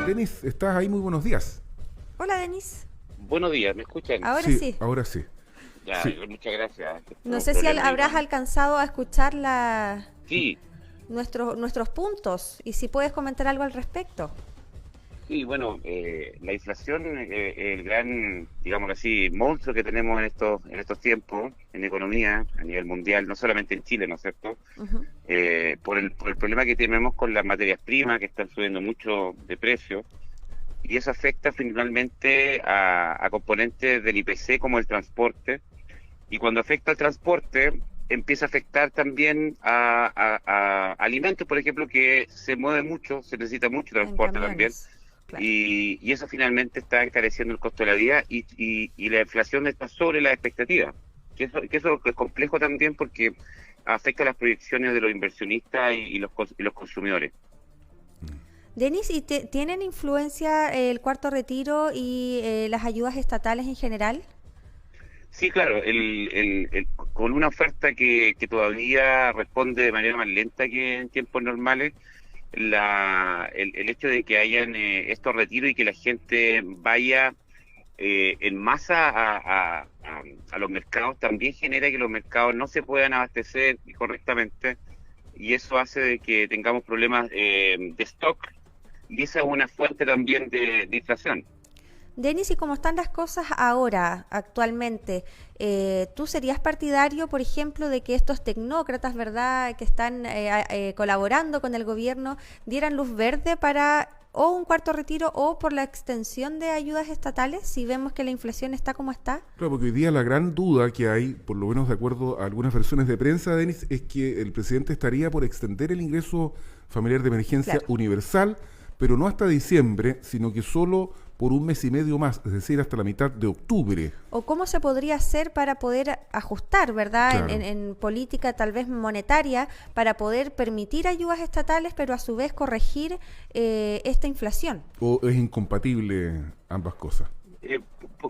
Denis, ¿estás ahí? Muy buenos días. Hola, Denis. Buenos días, ¿me escuchan? Ahora Sí, sí. ahora sí. Ya, Sí. muchas gracias. No Un sé si problema ahí habrás alcanzado a escuchar Sí, nuestros puntos y si puedes comentar algo al respecto. sí, bueno, la inflación, el gran, digamos así, monstruo que tenemos en estos tiempos, en economía, a nivel mundial, no solamente en Chile, ¿no es cierto? Ujú. Por el problema que tenemos con las materias primas, que están subiendo mucho de precio, y eso afecta finalmente a componentes del IPC como el transporte. Y cuando afecta al transporte, empieza a afectar también a alimentos, por ejemplo, que se mueve mucho, se necesita mucho En transporte también, camiones, claro. y eso finalmente está encareciendo el costo de la vida y la inflación está sobre la expectativa. Que eso es complejo también porque afecta las proyecciones de los inversionistas y los consumidores. Denis, ¿y tienen influencia el cuarto retiro y las ayudas estatales en general? Sí, claro, con una oferta que todavía responde de manera más lenta que en tiempos normales, el hecho de que hayan estos retiros y que la gente vaya en masa a los mercados también genera que los mercados no se puedan abastecer correctamente y eso hace de que tengamos problemas de stock y esa es una fuente también de inflación. Denis, ¿y cómo están las cosas ahora, actualmente? ¿Tú serías partidario, por ejemplo, de que estos tecnócratas, ¿verdad?, que están colaborando con el gobierno, dieran luz verde para o un cuarto retiro o por la extensión de ayudas estatales, si vemos que la inflación está como está? Claro, porque hoy día la gran duda que hay, por lo menos de acuerdo a algunas versiones de prensa, Denis, es que el presidente estaría por extender el ingreso familiar de emergencia Claro. universal, pero no hasta diciembre, sino que solo por un mes y medio más, es decir, hasta la mitad de octubre. ¿O cómo se podría hacer para poder ajustar, ¿verdad?, Claro. en política tal vez monetaria, para poder permitir ayudas estatales, pero a su vez corregir esta inflación? ¿O es incompatible ambas cosas?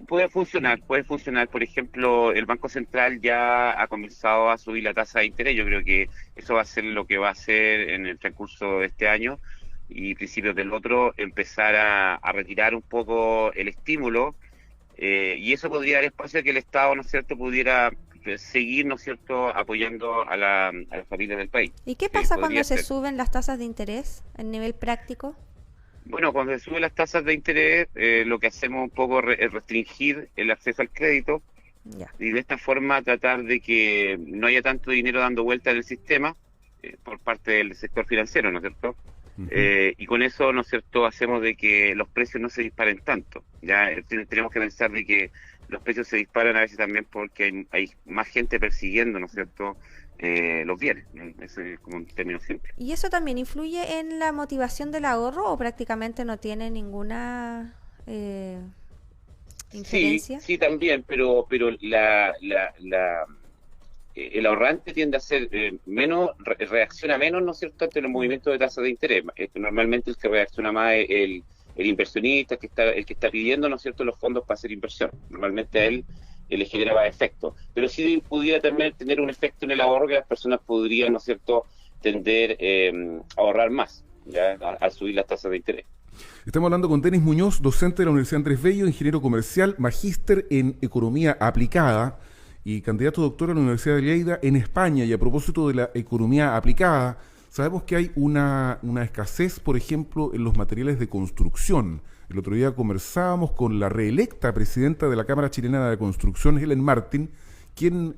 Puede funcionar. Por ejemplo, el Banco Central ya ha comenzado a subir la tasa de interés. Yo creo que eso va a ser lo que va a hacer en el transcurso de este año y principios del otro, empezar a retirar un poco el estímulo y eso podría dar espacio a que el Estado, ¿no es cierto?, pudiera seguir, ¿no es cierto?, apoyando a las familias del país. ¿Y qué pasa cuando Podría se ser. suben las tasas de interés en nivel práctico? Bueno, cuando se suben las tasas de interés, lo que hacemos un poco es restringir el acceso al crédito Ya. y de esta forma tratar de que no haya tanto dinero dando vuelta en el sistema por parte del sector financiero, ¿no es cierto? Ujú. Y con eso, ¿no es cierto?, hacemos de que los precios no se disparen tanto. Ya tenemos que pensar de que los precios se disparan a veces también porque hay más gente persiguiendo, ¿no es cierto?, los bienes, ¿no? Ese es como un término simple. ¿Y eso también influye en la motivación del ahorro o prácticamente no tiene ninguna Sí, injerencia? sí también, pero el ahorrante tiende a ser menos, reacciona menos, ¿no es cierto?, ante los Mm. movimientos de tasas de interés. Normalmente el que reacciona más es el inversionista, el que está pidiendo, ¿no es cierto?, los fondos para hacer inversión. Normalmente a él le genera más efecto. Pero sí pudiera también tener un efecto en el ahorro que las personas podrían, ¿no es cierto?, tender a ahorrar más, ¿ya?, al subir las tasas de interés. Estamos hablando con Denis Muñoz, docente de la Universidad Andrés Bello, ingeniero comercial, magíster en economía aplicada y candidato a doctor a la Universidad de Lleida en España. Y a propósito de la economía aplicada, sabemos que hay una escasez, por ejemplo, en los materiales de construcción. El otro día conversábamos con la reelecta presidenta de la Cámara Chilena de Construcción, Helen Martin, quien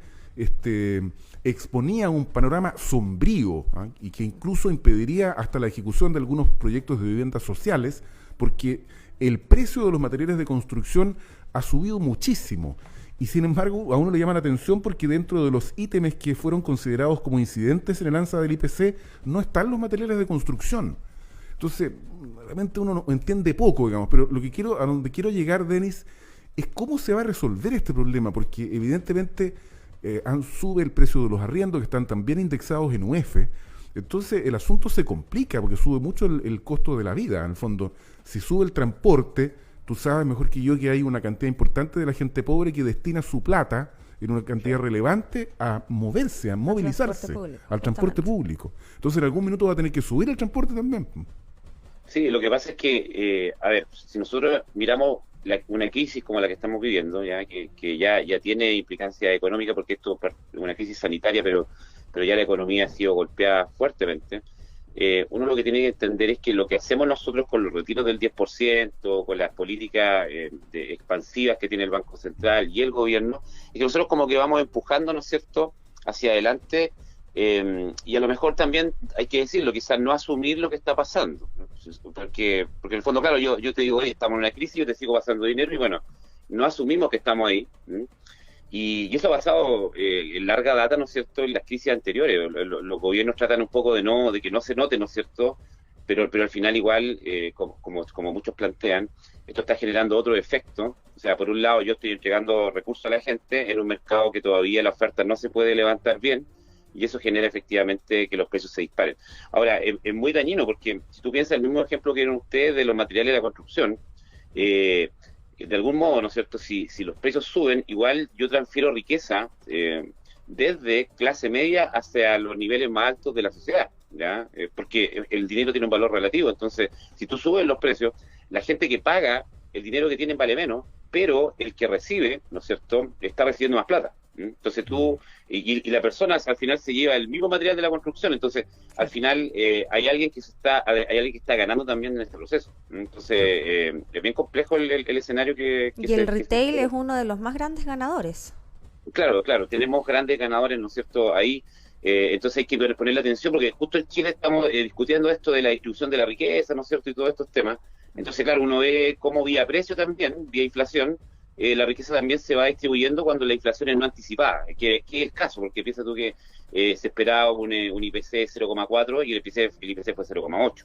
exponía un panorama sombrío, ¿ah?, y que incluso impediría hasta la ejecución de algunos proyectos de viviendas sociales, porque el precio de los materiales de construcción ha subido muchísimo. Y sin embargo, a uno le llama la atención porque dentro de los ítems que fueron considerados como incidentes en el alza del IPC, no están los materiales de construcción. Entonces, realmente uno no entiende poco, digamos, pero a donde quiero llegar, Denis, es cómo se va a resolver este problema, porque evidentemente sube el precio de los arriendos, que están también indexados en UEF. Entonces el asunto se complica porque sube mucho el costo de la vida, en el fondo. Si sube el transporte, tú sabes mejor que yo que hay una cantidad importante de la gente pobre que destina su plata en una cantidad relevante a moverse, a movilizarse, Transporte público, al transporte justamente. público. Entonces en algún minuto va a tener que subir el transporte también. Sí, lo que pasa es que, a ver, si nosotros miramos una crisis como la que estamos viviendo, ya que ya tiene implicancia económica, porque esto es una crisis sanitaria, pero ya la economía ha sido golpeada fuertemente. Uno lo que tiene que entender es que lo que hacemos nosotros con los retiros del 10%, con las políticas expansivas que tiene el Banco Central y el gobierno, es que nosotros como que vamos empujando, ¿no es cierto?, hacia adelante. Y a lo mejor también hay que decirlo, quizás no asumir lo que está pasando, ¿no? Porque en el fondo, claro, yo te digo, oye, estamos en una crisis, yo te sigo pasando dinero y bueno, no asumimos que estamos ahí. ¿Sí? Y eso ha pasado en larga data, ¿no es cierto?, en las crisis anteriores. Los gobiernos tratan un poco de que no se note, ¿no es cierto?, pero al final igual, como muchos plantean, esto está generando otro efecto. O sea, por un lado yo estoy entregando recursos a la gente en un mercado que todavía la oferta no se puede levantar bien, y eso genera efectivamente que los precios se disparen. Ahora, es muy dañino porque si tú piensas el mismo ejemplo que dieron ustedes de los materiales de la construcción, de algún modo, ¿no es cierto?, si los precios suben, igual yo transfiero riqueza desde clase media hacia los niveles más altos de la sociedad, ¿ya? Porque el dinero tiene un valor relativo. Entonces, si tú subes los precios, la gente que paga, el dinero que tienen vale menos, pero el que recibe, ¿no es cierto?, está recibiendo más plata. Entonces y la persona al final se lleva el mismo material de la construcción. Entonces al final hay alguien que está ganando también en este proceso. Entonces es bien complejo el escenario y el retail es uno de los más grandes ganadores. Claro, tenemos grandes ganadores, ¿no es cierto?, ahí. Entonces hay que ponerle atención porque justo en Chile estamos discutiendo esto de la distribución de la riqueza, ¿no es cierto?, y todos estos temas. Entonces, claro, uno ve cómo vía precio también, vía inflación, la riqueza también se va distribuyendo cuando la inflación es no anticipada, que es el caso, porque piensa tú que se esperaba un IPC de 0,4 y el IPC fue 0,8.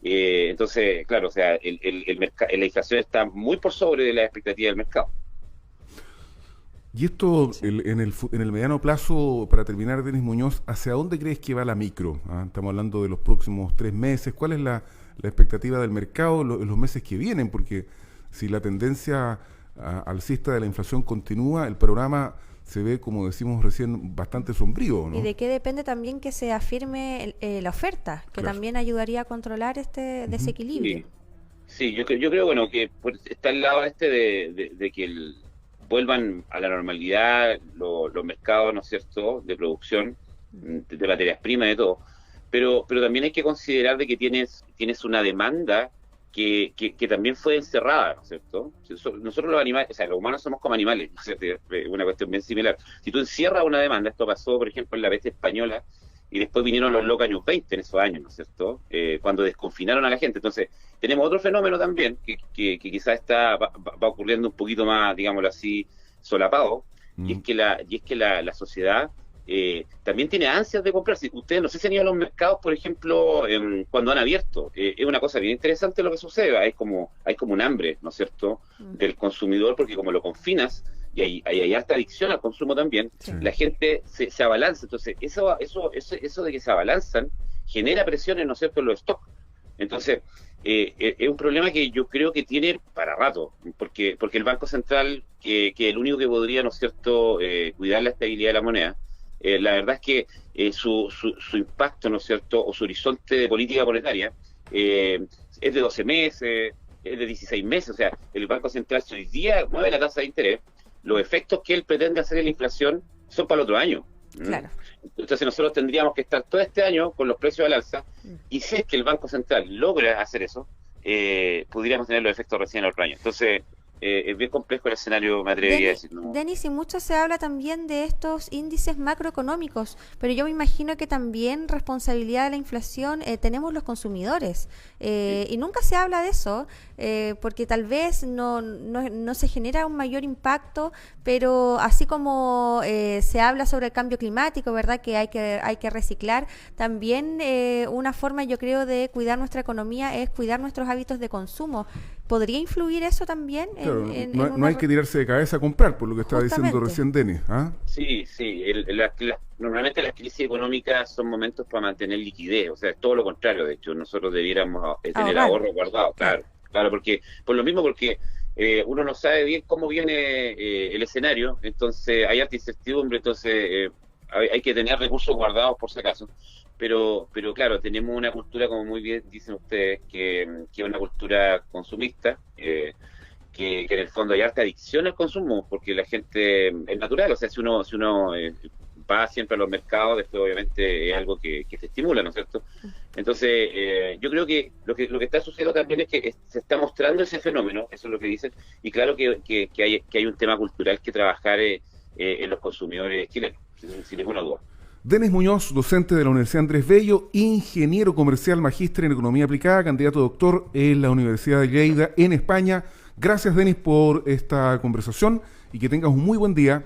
Entonces, claro, o sea, la inflación está muy por sobre de la expectativa del mercado. Y esto, en el mediano plazo, para terminar, Denis Muñoz, ¿hacia dónde crees que va la micro? Estamos hablando de los próximos 3 meses. ¿Cuál es la expectativa del mercado en los meses que vienen? Porque si la tendencia alcista de la inflación continúa, el panorama se ve, como decimos recién, bastante sombrío, ¿no? Y de qué depende también que se afirme la oferta, que Claro. También ayudaría a controlar este desequilibrio. Sí, yo creo, bueno, que está al lado de que vuelvan a la normalidad los mercados, ¿no es cierto?, de producción, de materias primas, de todo. Pero también hay que considerar de que tienes una demanda que también fue encerrada, ¿no es cierto? Nosotros los animales, o sea, los humanos somos como animales, ¿no es cierto? Es una cuestión bien similar. Si tú encierras una demanda, esto pasó, por ejemplo, en la peste española, y después vinieron los locos años 20 en esos años, ¿no es cierto?, cuando desconfinaron a la gente. Entonces, tenemos otro fenómeno también, que quizás va ocurriendo un poquito más, digámoslo así, solapado, y es que la sociedad también tiene ansias de comprar. Si ustedes no sé si han ido a los mercados, por ejemplo, cuando han abierto, es una cosa bien interesante lo que sucede. Hay como un hambre, ¿no es cierto?, del consumidor, porque como lo confinas, y hay harta adicción al consumo también, Sí. la gente se abalanza. Entonces, eso de que se abalanzan genera presiones, ¿no es cierto?, en los stocks. Entonces, es un problema que yo creo que tiene para rato, porque el Banco Central, que el único que podría, ¿no es cierto?, cuidar la estabilidad de la moneda, la verdad es que su impacto, ¿no es cierto?, o su horizonte de política monetaria es de 12 meses, es de 16 meses. O sea, el Banco Central, si hoy día mueve la tasa de interés, los efectos que él pretende hacer en la inflación son para el otro año. Claro. Entonces nosotros tendríamos que estar todo este año con los precios al alza, y si es que el Banco Central logra hacer eso, pudiéramos tener los efectos recién el otro año. Entonces, es bien complejo el escenario, me atrevería a decir, ¿no? Denis, y mucho se habla también de estos índices macroeconómicos, pero yo me imagino que también responsabilidad de la inflación tenemos los consumidores, y nunca se habla de eso, porque tal vez no se genera un mayor impacto, pero así como se habla sobre el cambio climático, ¿verdad?, que hay que reciclar, también una forma, yo creo, de cuidar nuestra economía es cuidar nuestros hábitos de consumo. ¿Podría influir eso también? Claro, no hay que tirarse de cabeza a comprar, por lo que estaba diciendo Justamente. recién Denis. Sí. Normalmente las crisis económicas son momentos para mantener liquidez. O sea, es todo lo contrario. De hecho, nosotros debiéramos tener Ahorrar. ahorro guardado. Claro, porque uno no sabe bien cómo viene el escenario. Entonces hay harta incertidumbre. Entonces hay que tener recursos guardados por si acaso. Pero claro, tenemos una cultura, como muy bien dicen ustedes, que es una cultura consumista, que en el fondo hay harta adicción al consumo, porque la gente es natural, o sea, si uno va siempre a los mercados, después obviamente es algo que te estimula, ¿no es cierto? Entonces, yo creo que lo que está sucediendo también es que se está mostrando ese fenómeno, eso es lo que dicen, y claro que hay un tema cultural que trabajar en los consumidores chilenos, sin ninguna duda. Denis Muñoz, docente de la Universidad Andrés Bello, ingeniero comercial, magíster en economía aplicada, candidato a doctor en la Universidad de Lleida, en España. Gracias, Denis, por esta conversación y que tengas un muy buen día.